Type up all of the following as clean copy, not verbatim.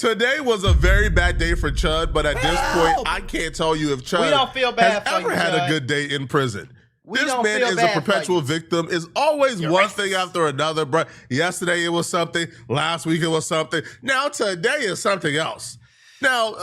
Today was a very bad day for Chud, but at this point, I can't tell you if Chud has ever had a good day in prison. This man is a perpetual victim. It's always one thing after another, bro. Yesterday it was something. Last week it was something. Now today is something else. Now,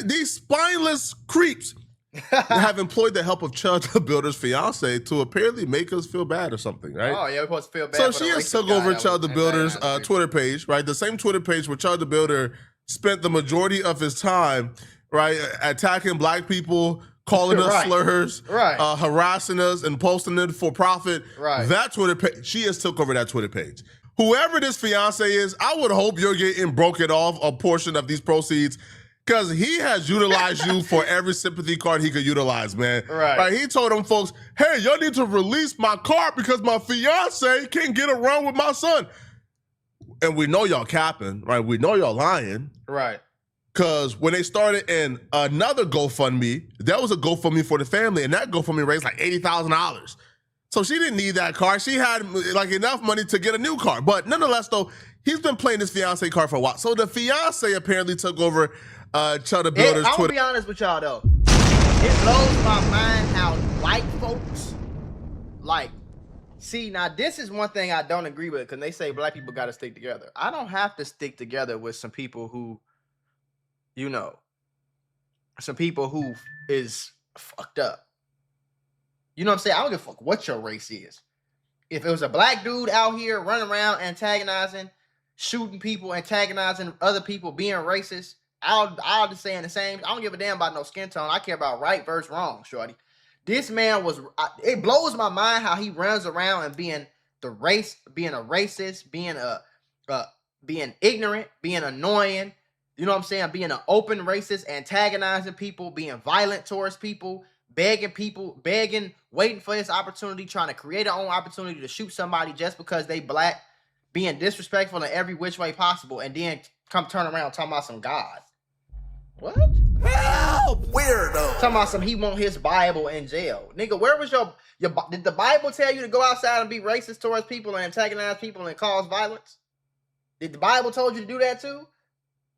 these spineless creeps have employed the help of Chud the Builder's fiance to apparently make us feel bad or something, right? Oh, yeah, we're supposed to feel bad. So she has took over Chud the Builder's Twitter page, right? The same Twitter page where Chud the Builder spent the majority of his time, right, attacking black people, calling us slurs, harassing us, and posting it for profit. Right. That Twitter page, she has took over that Twitter page. Whoever this fiance is, I would hope you're getting broken off a portion of these proceeds, because he has utilized you for every sympathy card he could utilize, man. Right. He told them folks, hey, y'all need to release my card because my fiance can't get around with my son. And we know y'all capping, right? We know y'all lying. Right. Because when they started in another GoFundMe, that was a GoFundMe for the family, and that GoFundMe raised like $80,000. So she didn't need that car. She had like enough money to get a new car. But nonetheless, though, he's been playing this fiance card for a while. So the fiance apparently took over Chud the Builder's Twitter. I'm gonna be honest with y'all though. It blows my mind how white folks see, now this is one thing I don't agree with, because they say black people got to stick together. I don't have to stick together with some people who, some people who is fucked up. You know what I'm saying? I don't give a fuck what your race is. If it was a black dude out here running around antagonizing, shooting people, antagonizing other people, being racist, I'll just saying the same. I don't give a damn about no skin tone. I care about right versus wrong, shorty. This man it blows my mind how he runs around and being a racist, being ignorant, being annoying, you know what I'm saying? Being an open racist, antagonizing people, being violent towards people, begging, waiting for his opportunity, trying to create their own opportunity to shoot somebody just because they black, being disrespectful in every which way possible, and then come turn around talking about some God. What? Help! Weirdo. Talking about some he want his Bible in jail. Nigga, where was your did the Bible tell you to go outside and be racist towards people and antagonize people and cause violence? Did the Bible told you to do that too?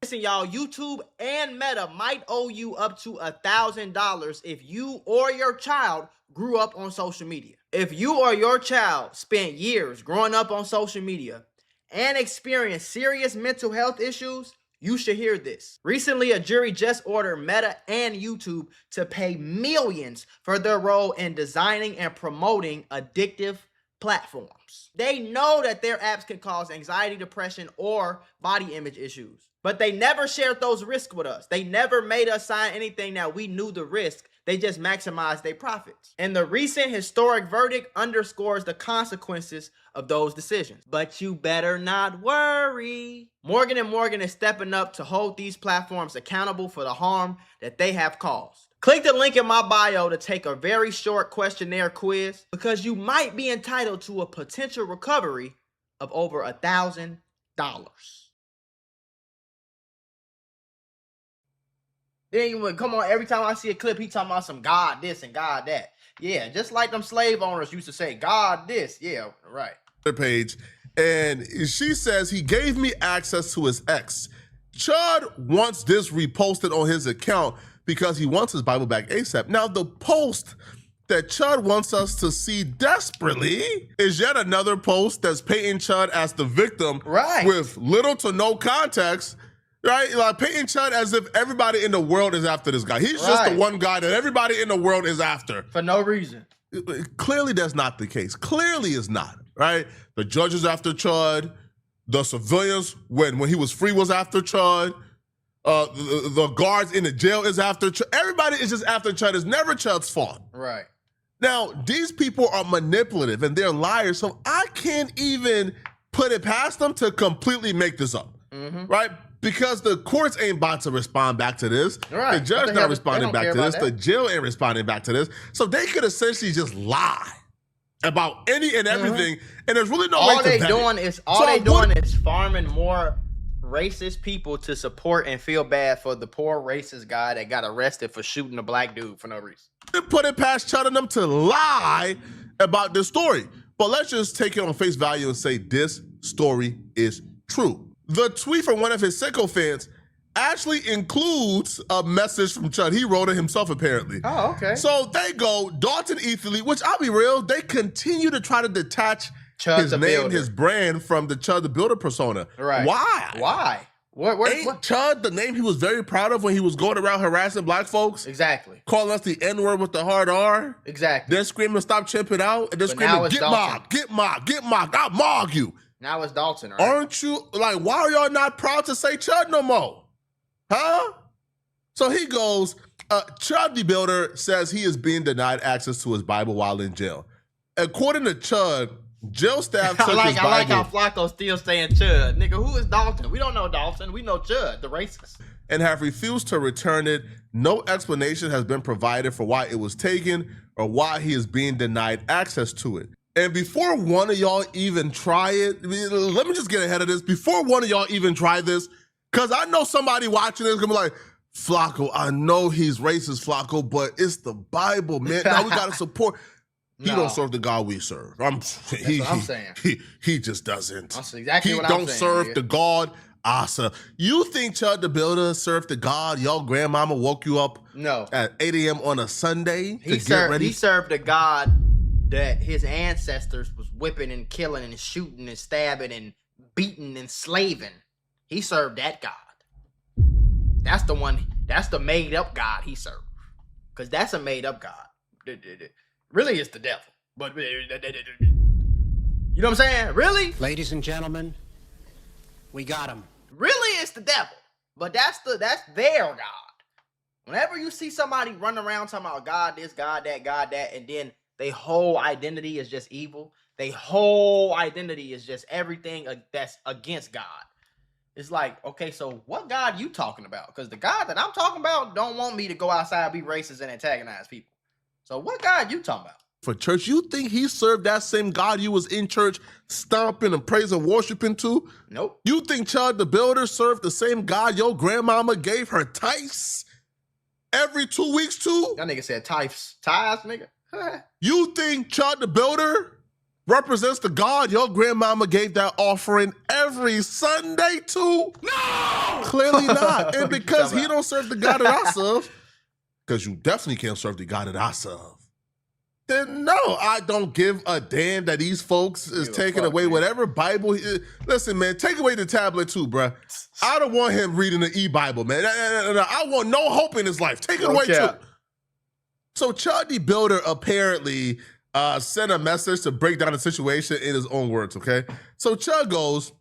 Listen, y'all, YouTube and Meta might owe you up to $1,000 if you or your child grew up on social media. If you or your child spent years growing up on social media and experienced serious mental health issues, you should hear this. Recently, a jury just ordered Meta and YouTube to pay millions for their role in designing and promoting addictive platforms. They know that their apps can cause anxiety, depression, or body image issues, but they never shared those risks with us. They never made us sign anything that we knew the risk. They just maximized their profits. And the recent historic verdict underscores the consequences of those decisions. But you better not worry. Morgan & Morgan is stepping up to hold these platforms accountable for the harm that they have caused. Click the link in my bio to take a very short questionnaire quiz, because you might be entitled to a potential recovery of over $1,000. Then you would come on, every time I see a clip, he talking about some God this and God that. Yeah, just like them slave owners used to say, God this. Yeah, right. Page, and she says he gave me access to his ex. Chud wants this reposted on his account because he wants his Bible back ASAP. Now, the post that Chud wants us to see desperately is yet another post that's painting Chud as the victim, right, with little to no context. Right? Like painting Chud as if everybody in the world is after this guy. He's just the one guy that everybody in the world is after. For no reason. Clearly, that's not the case. Clearly, it's not, right? The judge is after Chud. The civilians, when he was free, was after Chud. The guards in the jail is after Chud. Everybody is just after Chud. It's never Chud's fault. Right. Now, these people are manipulative and they're liars, so I can't even put it past them to completely make this up, right? Because the courts ain't about to respond back to this. Right. The judge not responding back to this. The jail ain't responding back to this. So they could essentially just lie about any and everything, and there's really no way to vet it. All they doing is farming more racist people to support and feel bad for the poor racist guy that got arrested for shooting a black dude for no reason. Put it past Chud and them to lie about this story. But let's just take it on face value and say this story is true. The tweet from one of his sicko fans actually includes a message from Chud. He wrote it himself, apparently. Oh, okay. So they go, Dalton Etherly, which I'll be real, they continue to try to detach Chud his name, Builder. his brand from the Chud the Builder persona. Right. Why? Ain't Chud the name he was very proud of when he was going around harassing black folks? Exactly. Calling us the N-word with the hard R? Exactly. Then screaming, stop chimping out, and then screaming, get mocked, I'll mog you. Now it's Dalton, right? Aren't you, like, why are y'all not proud to say Chud no more? Huh? So he goes, Chud the Builder says he is being denied access to his Bible while in jail. According to Chud, jail staff took his Bible. I like how Flacco's still saying Chud. Nigga, who is Dalton? We don't know Dalton. We know Chud, the racist. And have refused to return it. No explanation has been provided for why it was taken or why he is being denied access to it. And before one of y'all even try it, let me just get ahead of this. Before one of y'all even try this, because I know somebody watching this is going to be like, Flacco, I know he's racist, Flacco, but it's the Bible, man. Now we got to support. He don't serve the God we serve. That's what I'm saying. He just doesn't. That's exactly what I'm saying. He don't serve the God I serve. You think Chud the Builder served the God your grandmama woke you up at 8 a.m. on a Sunday to get ready? He served the God that his ancestors was whipping and killing and shooting and stabbing and beating and slaving. He served that God. That's the one. That's the made-up God he served. Because that's a made-up God. Really, it's the devil. But you know what I'm saying? Really? Ladies and gentlemen, we got him. Really, it's the devil. But that's their God. Whenever you see somebody run around talking about God this, God that, and then their whole identity is just evil. Their whole identity is just everything that's against God. It's like, okay, so what God you talking about? Because the God that I'm talking about don't want me to go outside, be racist, and antagonize people. So what God you talking about? For church, you think he served that same God you was in church stomping and praising and worshiping to? Nope. You think Chud the Builder served the same God your grandmama gave her tithes every 2 weeks to? That nigga said tithes, nigga. You think Chud the Builder represents the God your grandmama gave that offering every Sunday to? No! Clearly not. And because he don't serve the God that I serve, because you definitely can't serve the God that I serve, then no, I don't give a damn that these folks is taking away whatever Bible. Listen, man, take away the tablet too, bruh. I don't want him reading the e-Bible, man. I want no hope in his life. Take it away too. So Chud the Builder apparently sent a message to break down the situation in his own words, okay? So Chud goes,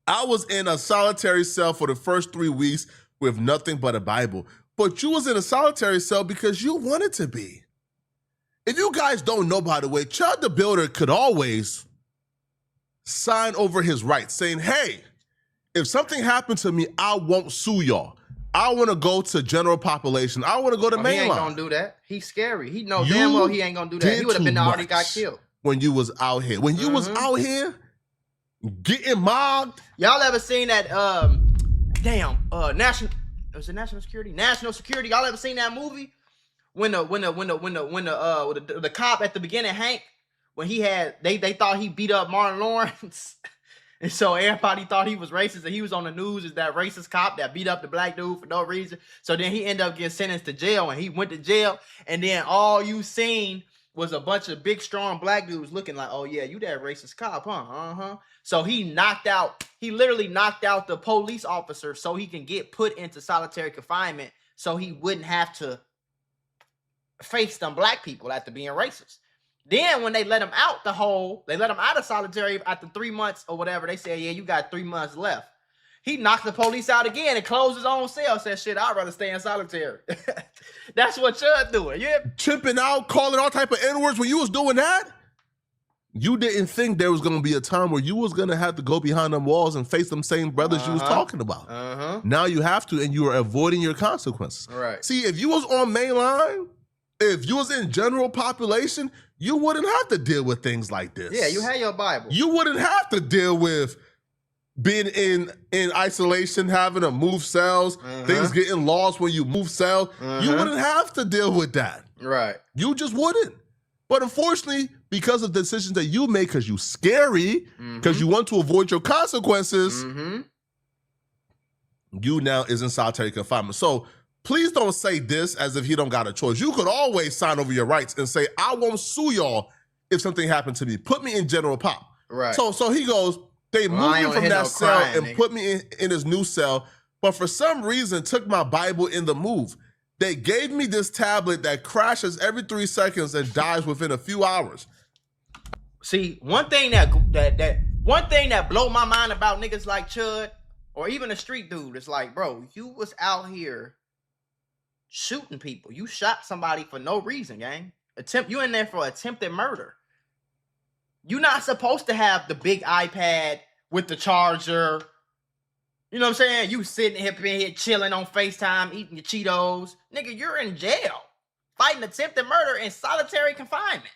I was in a solitary cell for the first 3 weeks with nothing but a Bible. But you was in a solitary cell because you wanted to be. If you guys don't know, by the way, Chud the Builder could always sign over his rights saying, hey, if something happened to me, I won't sue y'all. I want to go to general population. I want to go to mainline. He ain't gonna do that. He's scary. He knows damn well he ain't gonna do that. He would have been already got killed. When you was out here. When you was out here getting mobbed. Y'all ever seen that national security? National Security. Y'all ever seen that movie? When the cop at the beginning, Hank, when he had they thought he beat up Martin Lawrence. And so everybody thought he was racist, and he was on the news as that racist cop that beat up the black dude for no reason. So then he ended up getting sentenced to jail, and he went to jail, and then all you seen was a bunch of big, strong black dudes looking like, oh yeah, you that racist cop, huh? Uh-huh. So he literally knocked out the police officer so he can get put into solitary confinement so he wouldn't have to face them black people after being racist. Then when they let him out they let him out of solitary after 3 months or whatever. They said, yeah, you got 3 months left. He knocked the police out again and closed his own cell. Said, shit, I'd rather stay in solitary. That's what Chud doing. Yeah, chipping out, calling all type of N-words when you was doing that? You didn't think there was going to be a time where you was going to have to go behind them walls and face them same brothers you was talking about. Now you have to, and you are avoiding your consequences. Right. See, if you was on mainline, if you was in general population, you wouldn't have to deal with things like this. Yeah, you had your Bible. You wouldn't have to deal with being in isolation, having to move cells, things getting lost when you move cells. You wouldn't have to deal with that. Right. You just wouldn't. But unfortunately, because of the decisions that you make, because you scary, because you want to avoid your consequences, you now is in solitary confinement. So please don't say this as if he don't got a choice. You could always sign over your rights and say, I won't sue y'all if something happened to me. Put me in general pop. Right. So he goes, they moved him from that cell and put me in his new cell, but for some reason took my Bible in the move. They gave me this tablet that crashes every 3 seconds and dies within a few hours. See, one thing that blow my mind about niggas like Chud or even a street dude is like, bro, you was out here shooting people. You shot somebody for no reason, gang. You in there for attempted murder. You're not supposed to have the big iPad with the charger. You know what I'm saying? You sitting here chilling on FaceTime, eating your Cheetos. Nigga, you're in jail. Fighting attempted murder in solitary confinement.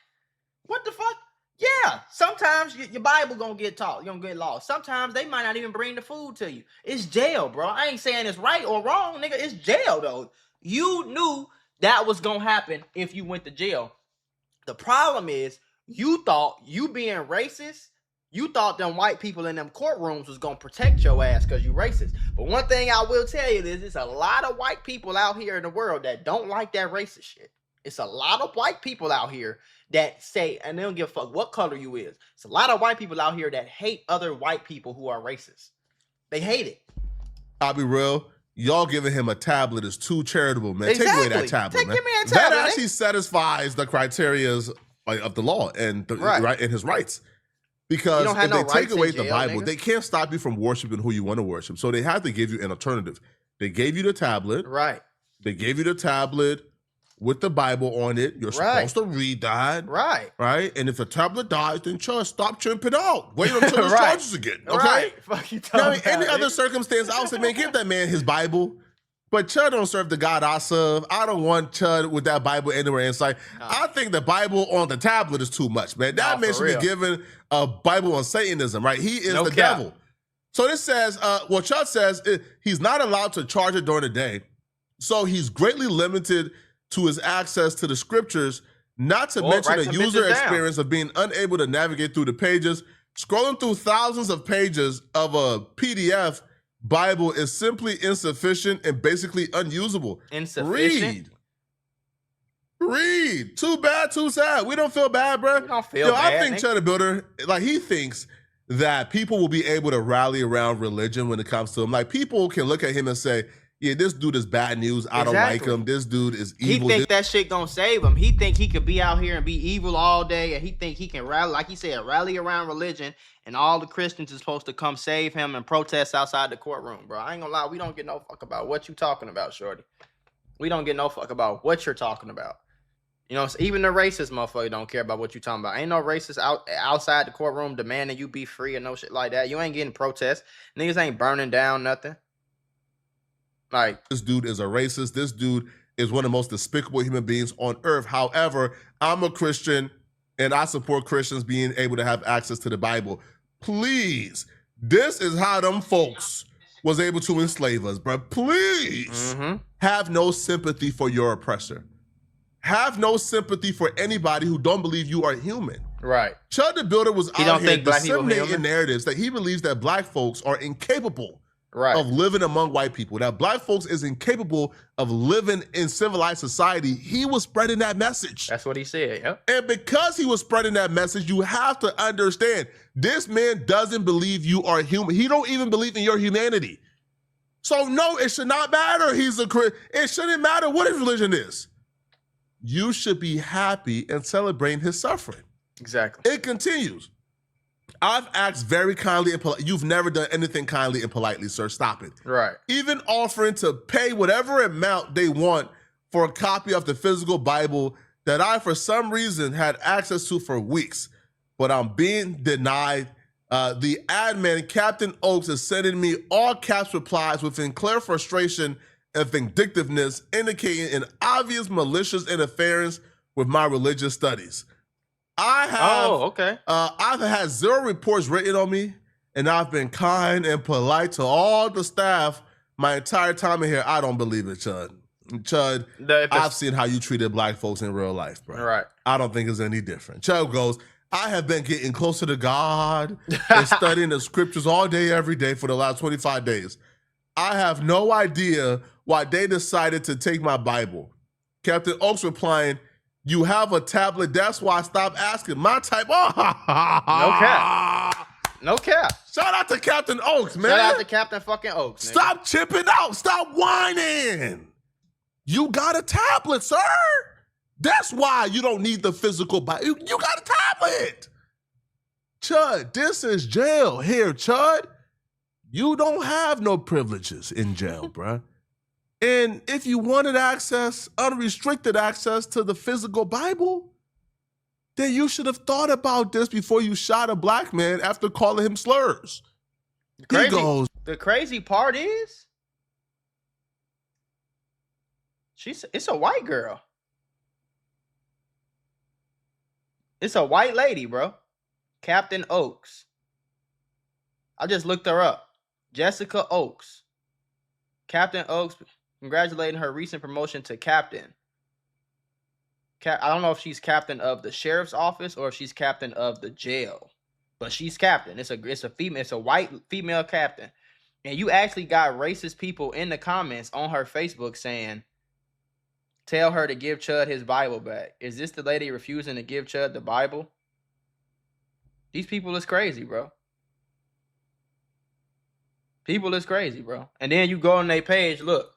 What the fuck? Yeah, sometimes your Bible gonna get taught. You're gonna get lost. Sometimes they might not even bring the food to you. It's jail, bro. I ain't saying it's right or wrong, nigga. It's jail, though. You knew that was gonna happen if you went to jail. The problem is, you thought you being racist, you thought them white people in them courtrooms was gonna protect your ass because you racist. But one thing I will tell you is, there's a lot of white people out here in the world that don't like that racist shit. It's a lot of white people out here that say, and they don't give a fuck what color you is. It's a lot of white people out here that hate other white people who are racist. They hate it. I'll be real. Y'all giving him a tablet is too charitable, man. Exactly. Take away that tablet, man. Give me a tablet, that actually satisfies the criteria of the law and and his rights. Because if they take away the Bible, they can't stop you from worshiping who you want to worship. So they have to give you an alternative. They gave you the tablet. Right. They gave you the tablet with the Bible on it. You're supposed to read that. Right. Right. And if the tablet dies, then stop chimping out. Wait until the charges again. Okay. Right. Fuck you now, in any other circumstance, I would say, man, give that man his Bible. But Chud don't serve the God I serve. I don't want Chud with that Bible anywhere inside. No. I think the Bible on the tablet is too much, man. That man should be given a Bible on Satanism, right? He is the devil. So this says, Chud says he's not allowed to charge it during the day. So he's greatly limited to his access to the scriptures, not to mention the user experience of being unable to navigate through the pages. Scrolling through thousands of pages of a PDF Bible is simply insufficient and basically unusable. Insufficient? Read. Too bad, too sad. We don't feel bad, bro. We don't feel bad. I think Chud the Builder, he thinks that people will be able to rally around religion when it comes to him. Like, people can look at him and say, yeah, this dude is bad news. I don't like him. This dude is evil. He think that shit gonna save him. He think he could be out here and be evil all day, and he think he can rally, like he said, rally around religion, and all the Christians is supposed to come save him and protest outside the courtroom, bro. I ain't gonna lie, we don't get no fuck about what you talking about, shorty. We don't get no fuck about what you're talking about. You know, even the racist motherfucker don't care about what you talking about. Ain't no racist outside the courtroom demanding you be free or no shit like that. You ain't getting protests. Niggas ain't burning down nothing. Like, this dude is a racist. This dude is one of the most despicable human beings on earth. However, I'm a Christian and I support Christians being able to have access to the Bible. Please, this is how them folks was able to enslave us, bro. Please have no sympathy for your oppressor. Have no sympathy for anybody who don't believe you are human. Right. Chud the Builder was out here disseminating narratives that he believes that black folks are incapable of living among white people, that black folks is incapable of living in civilized society. He was spreading that message. That's what he said, yep. And because he was spreading that message, you have to understand, this man doesn't believe you are human. He don't even believe in your humanity. So no, it should not matter. It shouldn't matter what his religion is. You should be happy and celebrating his suffering. Exactly. It continues. I've asked very kindly and politely. You've never done anything kindly and politely, sir. Stop it. Right. Even offering to pay whatever amount they want for a copy of the physical Bible that I, for some reason, had access to for weeks, but I'm being denied. The admin, Captain Oaks, is sending me all caps replies within clear frustration and vindictiveness, indicating an obvious malicious interference with my religious studies. I've had 0 reports written on me, and I've been kind and polite to all the staff my entire time in here. I don't believe it, Chud. Chud, I've seen how you treated black folks in real life, bro. Right. I don't think it's any different. Chud goes, I have been getting closer to God and studying the scriptures all day, every day for the last 25 days. I have no idea why they decided to take my Bible. Captain Oaks replying, you have a tablet, that's why I stopped asking. My type, No cap. No cap. Shout out to Captain Oaks, man. Shout out to Captain fucking Oaks. Nigga. Stop chipping out. Stop whining. You got a tablet, sir. That's why you don't need the physical Bible. You got a tablet. Chud, this is jail. Here, Chud, you don't have no privileges in jail, bruh. And if you wanted access, unrestricted access to the physical Bible, then you should have thought about this before you shot a black man after calling him slurs. The crazy part is, it's a white girl. It's a white lady, bro. Captain Oaks. I just looked her up. Jessica Oaks. Captain Oaks congratulating her recent promotion to captain. I don't know if she's captain of the sheriff's office or if she's captain of the jail, but she's captain. It's a female. It's a white female captain, and you actually got racist people in the comments on her Facebook saying, "Tell her to give Chud his Bible back." Is this the lady refusing to give Chud the Bible? These people is crazy, bro. People is crazy, bro. And then you go on their page, look.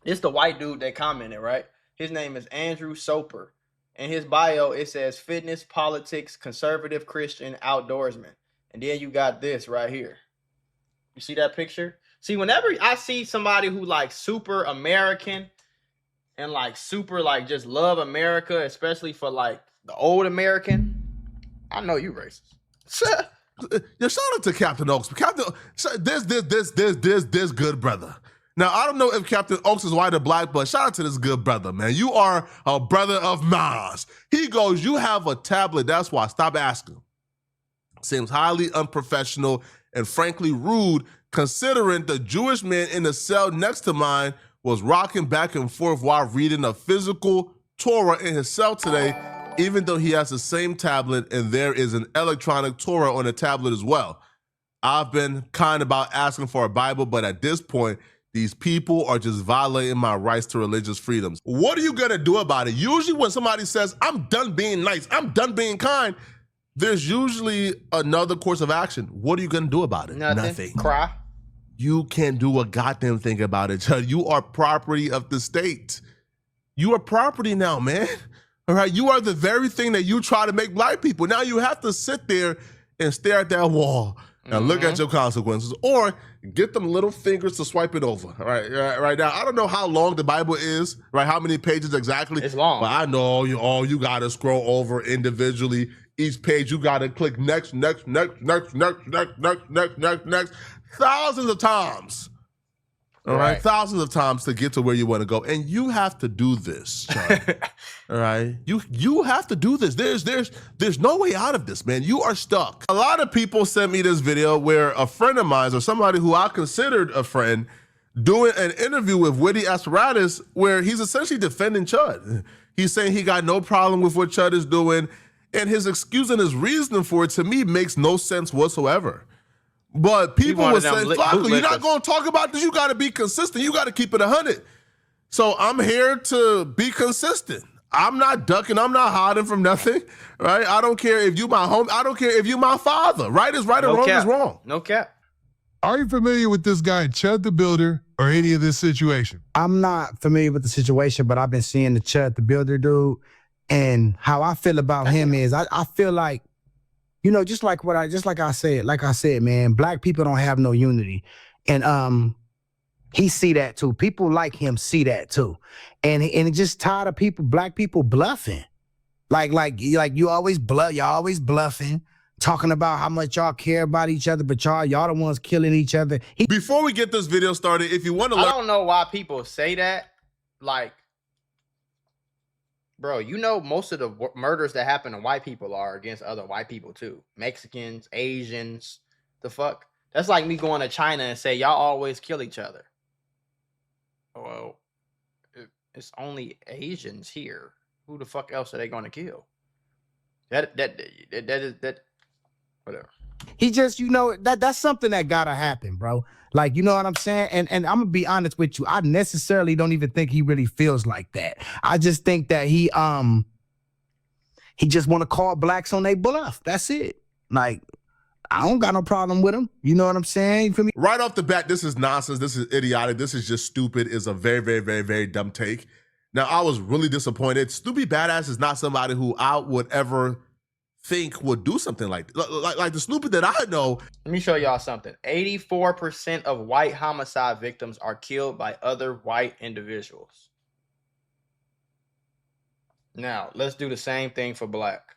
It's the white dude that commented, right? His name is Andrew Soper. In his bio, it says fitness, politics, conservative, Christian, outdoorsman. And then you got this right here. You see that picture? See, whenever I see somebody who like super American and like super like just love America, especially for like the old American, I know you racist. Yeah, shout out to Captain Oaks. Captain, this good brother. Now, I don't know if Captain Oaks is white or black, but shout out to this good brother, man. You are a brother of mine. He goes, you have a tablet, that's why. Stop asking. Seems highly unprofessional and frankly rude, considering the Jewish man in the cell next to mine was rocking back and forth while reading a physical Torah in his cell today, even though he has the same tablet and there is an electronic Torah on the tablet as well. I've been kind about asking for a Bible, but at this point, these people are just violating my rights to religious freedoms. What are you gonna do about it? Usually when somebody says, I'm done being nice, I'm done being kind, there's usually another course of action. What are you gonna do about it? Nothing. Cry. You can't do a goddamn thing about it. You are property of the state. You are property now, man. All right, you are the very thing that you try to make black people. Now you have to sit there and stare at that wall and look at your consequences, or get them little fingers to swipe it over. All right now, I don't know how long the Bible is, right? How many pages exactly? It's long. But I know you got to scroll over individually. Each page, you got to click next, thousands of times. All right, thousands of times to get to where you want to go, and you have to do this. All right, you have to do this. There's no way out of this, man. You are stuck. A lot of people sent me this video where a friend of mine, or somebody who I considered a friend, doing an interview with Witty Asparatus, where he's essentially defending Chud. He's saying he got no problem with what Chud is doing, and his excuse and his reasoning for it to me makes no sense whatsoever. But people were saying, Flacco, you're not going to talk about this. You got to be consistent. You got to keep it 100. So I'm here to be consistent. I'm not ducking. I'm not hiding from nothing, right? I don't care if you my home. I don't care if you my father. Right is right and wrong is wrong. No cap. Are you familiar with this guy, Chud the Builder, or any of this situation? I'm not familiar with the situation, but I've been seeing the Chud the Builder dude. And how I feel about him is I feel like, you know, just like I said, man, black people don't have no unity. And he see that too. People like him see that too. And it just tired of black people bluffing. Like you always bluff, y'all always bluffing, talking about how much y'all care about each other, but y'all the ones killing each other. Before we get this video started, if you want to learn, I don't know why people say that. Like, bro, you know most of the murders that happen to white people are against other white people too. Mexicans, Asians, the fuck? That's like me going to China and say, y'all always kill each other. Well, it's only Asians here. Who the fuck else are they going to kill? That whatever. He just, you know, that's something that gotta happen, bro. Like, you know what I'm saying? And I'm gonna be honest with you. I necessarily don't even think he really feels like that. I just think that he just want to call blacks on their bluff. That's it. Like, I don't got no problem with him. You know what I'm saying? For me, right off the bat, this is nonsense. This is idiotic. This is just stupid. It's a very, very, very, very dumb take. Now, I was really disappointed. Stupid Badass is not somebody who I would ever think would do something like the Snoopy that I know. Let me show y'all something. 84% of white homicide victims are killed by other white individuals. Now, let's do the same thing for black.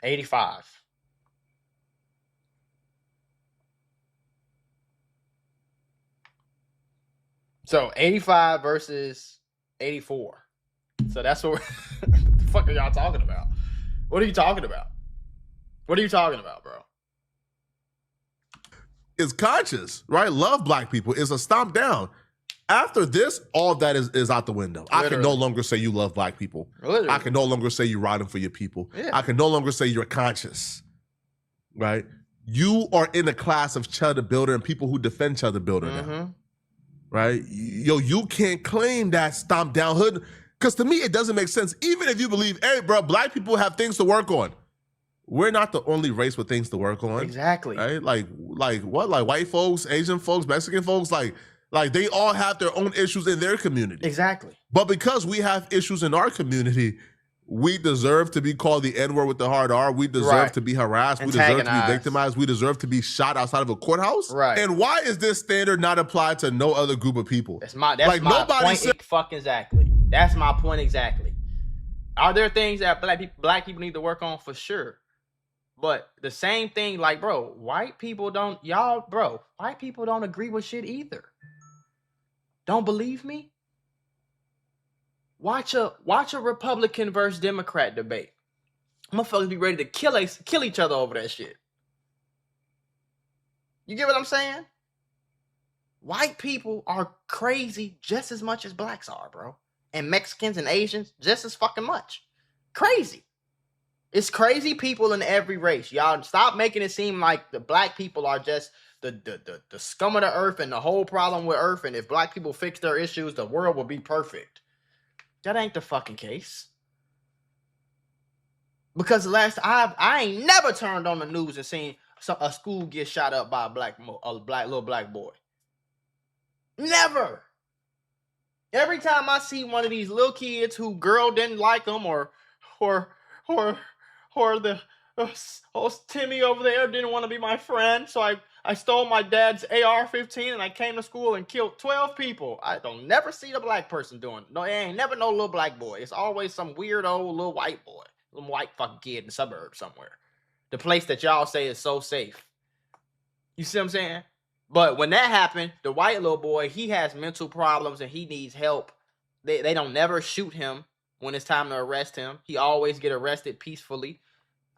$85. So 85 versus 84. So that's what what the fuck are y'all talking about? What are you talking about? What are you talking about, bro? Is conscious, right? Love black people. Is a stomp down. After this, all of that is out the window. Literally. I can no longer say you love black people. Literally. I can no longer say you're riding for your people. Yeah. I can no longer say you're conscious, right? You are in a class of Chud the Builder and people who defend Chud the Builder now, right? Yo, you can't claim that stomp down hood, because to me, it doesn't make sense. Even if you believe, hey, bro, black people have things to work on. We're not the only race with things to work on. Exactly. Right? Like what? Like white folks, Asian folks, Mexican folks, like they all have their own issues in their community. Exactly. But because we have issues in our community, we deserve to be called the N-word with the hard R. We deserve to be harassed. We deserve to be victimized. We deserve to be shot outside of a courthouse. Right. And why is this standard not applied to no other group of people? That's my point fucking exactly. That's my point exactly. Are there things that black people need to work on? For sure. But the same thing, like, bro, white people don't agree with shit either. Don't believe me? Watch a Republican versus Democrat debate. Motherfuckers be ready to kill each other over that shit. You get what I'm saying? White people are crazy just as much as blacks are, bro. And Mexicans and Asians just as fucking much. Crazy. It's crazy people in every race. Y'all stop making it seem like the black people are just the scum of the earth and the whole problem with earth. And if black people fix their issues, the world will be perfect. That ain't the fucking case. Because I ain't never turned on the news and seen a school get shot up by a little black boy. Never. Every time I see one of these little kids who girl didn't like them or the Timmy over there didn't want to be my friend, so I stole my dad's AR-15 and I came to school and killed 12 people. I don't never see the black person doing. No, it ain't never no little black boy. It's always some weird old little white boy, little white fucking kid in the suburbs somewhere. The place that y'all say is so safe. You see what I'm saying? But when that happened, the white little boy, he has mental problems and he needs help. They don't never shoot him when it's time to arrest him. He always get arrested peacefully.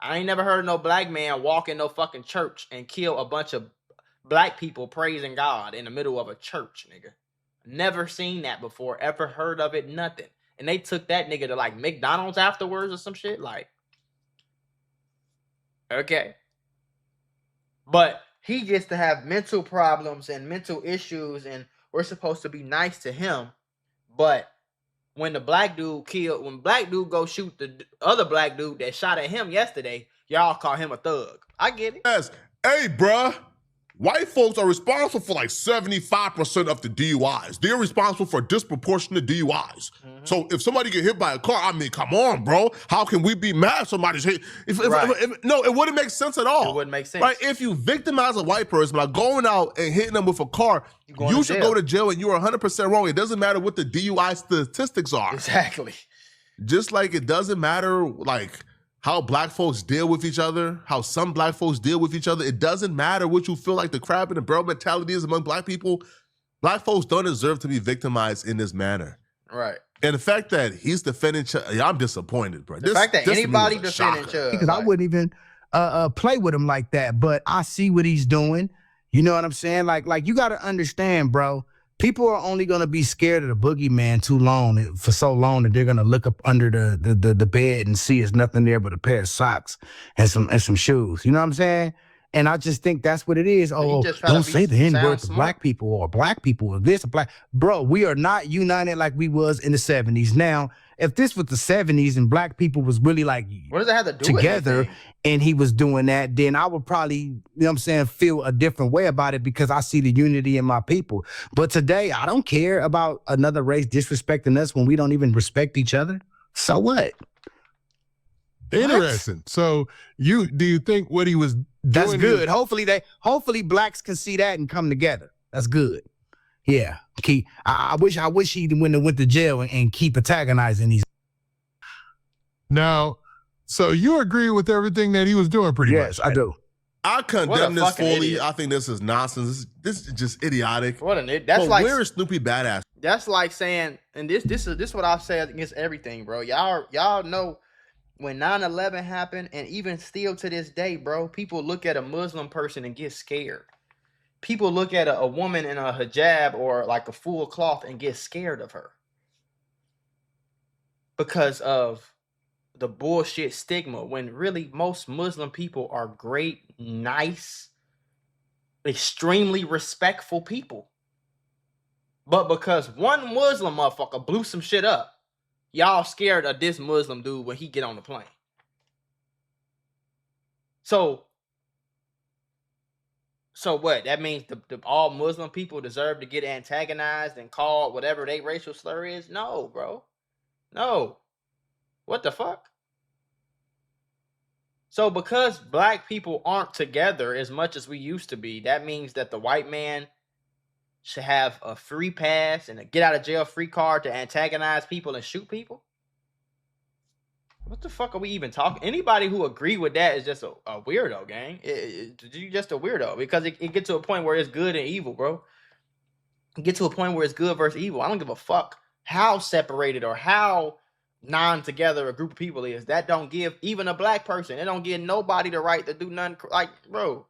I ain't never heard of no black man walk in no fucking church and kill a bunch of black people praising God in the middle of a church, nigga. Never seen that before. Ever heard of it? Nothing. And they took that nigga to like McDonald's afterwards or some shit. Like, okay. But he gets to have mental problems and mental issues, and we're supposed to be nice to him. But when black dude go shoot the other black dude that shot at him yesterday, y'all call him a thug. I get it. Yes. Hey, bruh. White folks are responsible for like 75% of the DUIs. They're responsible for disproportionate DUIs. So if somebody get hit by a car, I mean, come on, bro. How can we be mad if somebody's hit? No, it wouldn't make sense at all. It wouldn't make sense. Right? If you victimize a white person by going out and hitting them with a car, you should go to jail, and you are 100% wrong. It doesn't matter what the DUI statistics are. Exactly. Just like it doesn't matter, like, how black folks deal with each other, how some black folks deal with each other. It doesn't matter what you feel like the crab in the barrel mentality is among black people. Black folks don't deserve to be victimized in this manner. Right. And the fact that he's defending Chud, I'm disappointed, bro. The fact that anybody defending Chud. Because I wouldn't even play with him like that, but I see what he's doing. You know what I'm saying? Like you got to understand, bro. People are only gonna be scared of the boogeyman for so long that they're gonna look up under the bed and see it's nothing there but a pair of socks and some shoes. You know what I'm saying? And I just think that's what it is. Oh, don't say the N-word to black people or black people or this or black. Bro, we are not united like we was in the 70s. Now, if this was the 70s and black people was really like what does it have to do together with and he was doing that, then I would probably, you know what I'm saying, feel a different way about it because I see the unity in my people. But today, I don't care about another race disrespecting us when we don't even respect each other. So what? Interesting. What? So do you think what he was doing? That's good. Hopefully blacks can see that and come together. That's good. Yeah. I wish he went to jail and keep antagonizing these. Now, so you agree with everything that he was doing pretty much? Yes, I do. I condemn this fully. Idiot. I think this is nonsense. This is just idiotic. That's like where is Snoopy badass? That's like saying, and this is what I've said against everything, bro. Y'all know when 9/11 happened, and even still to this day, bro, people look at a Muslim person and get scared. People look at a woman in a hijab or like a full cloth and get scared of her because of the bullshit stigma, when really most Muslim people are great, nice, extremely respectful people. But because one Muslim motherfucker blew some shit up, y'all scared of this Muslim dude when he get on the plane. So what? That means the all Muslim people deserve to get antagonized and called whatever their racial slur is? No, bro. No. What the fuck? So because black people aren't together as much as we used to be, that means that the white man should have a free pass and a get out of jail free card to antagonize people and shoot people? What the fuck are we even talking? Anybody who agree with that is just a weirdo, gang. You're just a weirdo because it gets to a point where it's good and evil, bro. It gets to a point where it's good versus evil. I don't give a fuck how separated or how non-together a group of people is. That don't give even a black person. It don't give nobody the right to do nothing. Like, bro,